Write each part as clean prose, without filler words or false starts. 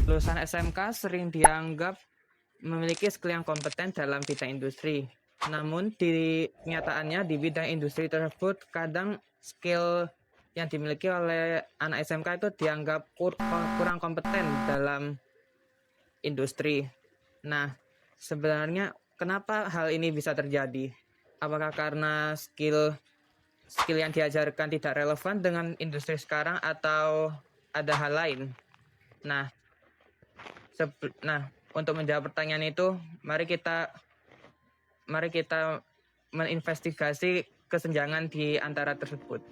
Lulusan SMK sering dianggap memiliki skill yang kompeten dalam bidang industri. Namun di kenyataannya di bidang industri tersebut kadang skill yang dimiliki oleh anak SMK itu dianggap kurang kompeten dalam industri. Nah, sebenarnya kenapa hal ini bisa terjadi? Apakah karena skill yang diajarkan tidak relevan dengan industri sekarang atau ada hal lain? Nah, untuk menjawab pertanyaan itu, mari kita menginvestigasi kesenjangan di antara tersebut.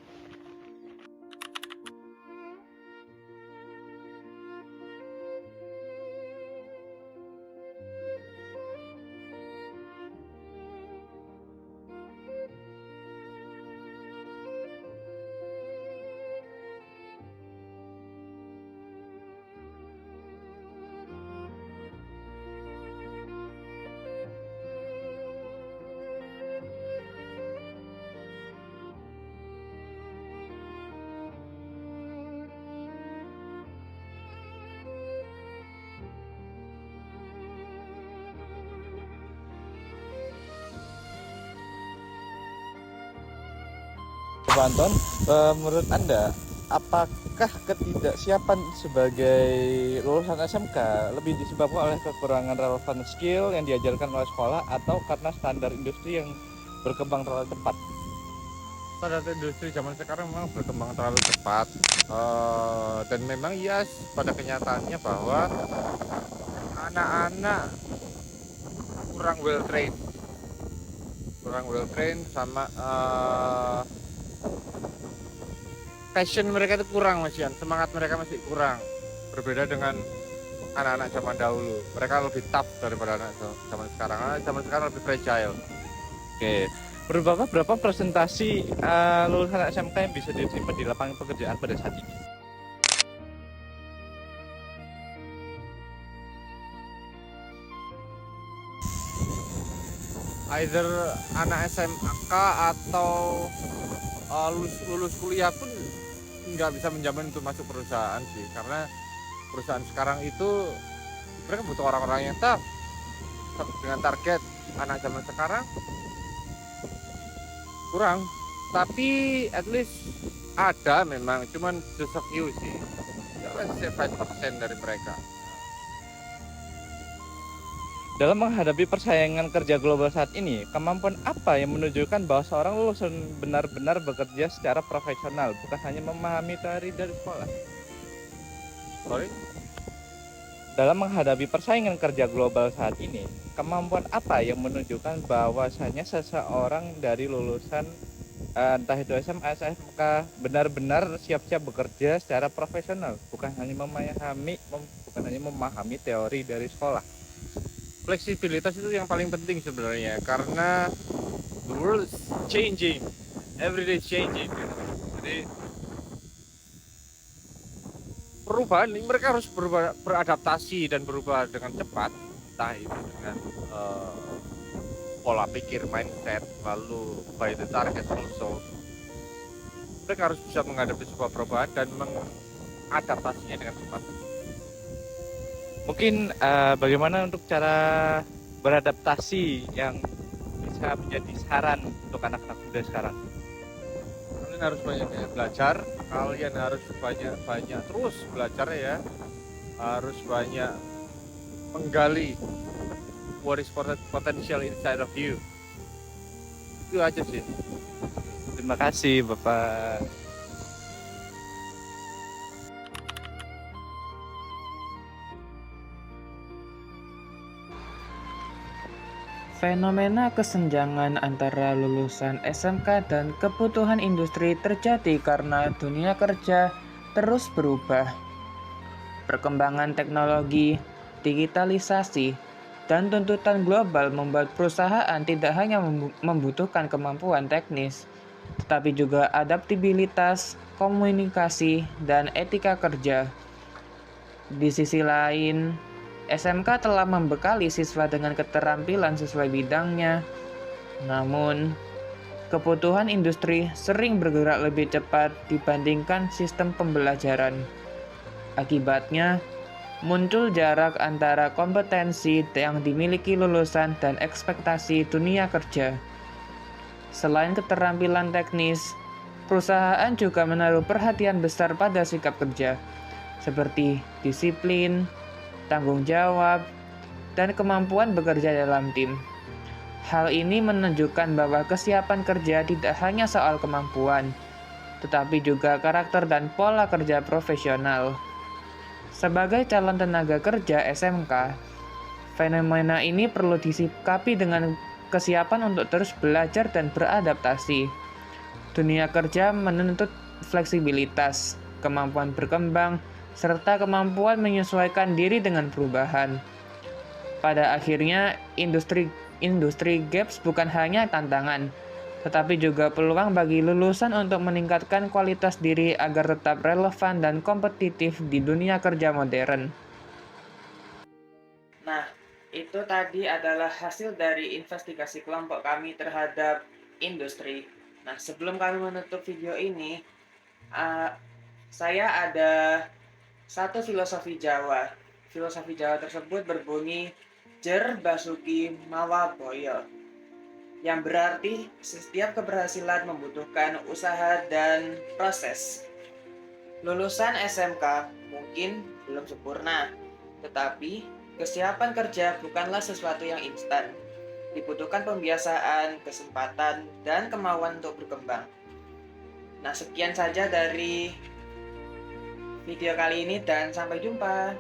Pak Anton, menurut Anda, apakah ketidaksiapan sebagai lulusan SMK lebih disebabkan oleh kekurangan relevan skill yang diajarkan oleh sekolah atau karena standar industri yang berkembang terlalu cepat? Standar industri zaman sekarang memang berkembang terlalu cepat, dan memang ya pada kenyataannya bahwa anak-anak kurang well trained sama passion mereka itu kurang, semangat mereka masih kurang, berbeda dengan anak-anak zaman dahulu. Mereka lebih tough daripada anak zaman sekarang. Anak zaman sekarang lebih fragile. Oke, berapa presentasi lulusan SMK yang bisa diterima di lapangan pekerjaan pada saat ini? Either anak SMK atau lulus kuliah pun nggak bisa menjamin untuk masuk perusahaan sih, karena perusahaan sekarang itu mereka butuh orang-orang yang tough dengan target. Anak zaman sekarang kurang, tapi at least ada memang, cuman just a few sih, let's say 5% dari mereka. Dalam menghadapi persaingan kerja global saat ini, kemampuan apa yang menunjukkan bahwa seorang lulusan benar-benar bekerja secara profesional, bukan hanya memahami teori dari sekolah? Sorry? Dalam menghadapi persaingan kerja global saat ini, kemampuan apa yang menunjukkan bahwasanya seseorang dari lulusan entah itu SMA, SMK benar-benar siap-siap bekerja secara profesional, bukan hanya memahami teori dari sekolah? Fleksibilitas itu yang paling penting sebenarnya, karena the world is changing, every day changing. Jadi perubahan ini mereka harus beradaptasi dan berubah dengan cepat, entah itu dengan pola pikir, mindset, lalu by the target also. Mereka harus bisa menghadapi sebuah perubahan dan mengadaptasinya dengan cepat. Mungkin bagaimana untuk cara beradaptasi yang bisa menjadi saran untuk anak-anak muda sekarang? Kalian harus banyak belajar, kalian harus banyak terus belajar ya, harus banyak menggali what is potential inside of you. Itu aja sih. Terima kasih Bapak. Fenomena kesenjangan antara lulusan SMK dan kebutuhan industri terjadi karena dunia kerja terus berubah. Perkembangan teknologi, digitalisasi, dan tuntutan global membuat perusahaan tidak hanya membutuhkan kemampuan teknis, tetapi juga adaptabilitas, komunikasi, dan etika kerja. Di sisi lain, SMK telah membekali siswa dengan keterampilan sesuai bidangnya. Namun, kebutuhan industri sering bergerak lebih cepat dibandingkan sistem pembelajaran. Akibatnya, muncul jarak antara kompetensi yang dimiliki lulusan dan ekspektasi dunia kerja. Selain keterampilan teknis, perusahaan juga menaruh perhatian besar pada sikap kerja, seperti disiplin, tanggung jawab, dan kemampuan bekerja dalam tim. Hal ini menunjukkan bahwa kesiapan kerja tidak hanya soal kemampuan, tetapi juga karakter dan pola kerja profesional. Sebagai calon tenaga kerja SMK, fenomena ini perlu disikapi dengan kesiapan untuk terus belajar dan beradaptasi. Dunia kerja menuntut fleksibilitas, kemampuan berkembang, serta kemampuan menyesuaikan diri dengan perubahan. Pada akhirnya, industri gaps bukan hanya tantangan, tetapi juga peluang bagi lulusan untuk meningkatkan kualitas diri agar tetap relevan dan kompetitif di dunia kerja modern. Nah, itu tadi adalah hasil dari investigasi kelompok kami terhadap industri. Nah, sebelum kami menutup video ini, saya ada satu filosofi Jawa. Filosofi Jawa tersebut berbunyi Jer Basuki Mawa Boyo, yang berarti setiap keberhasilan membutuhkan usaha dan proses. Lulusan SMK mungkin belum sempurna, tetapi kesiapan kerja bukanlah sesuatu yang instan. Dibutuhkan pembiasaan, kesempatan, dan kemauan untuk berkembang. Nah, sekian saja dari video kali ini dan sampai jumpa.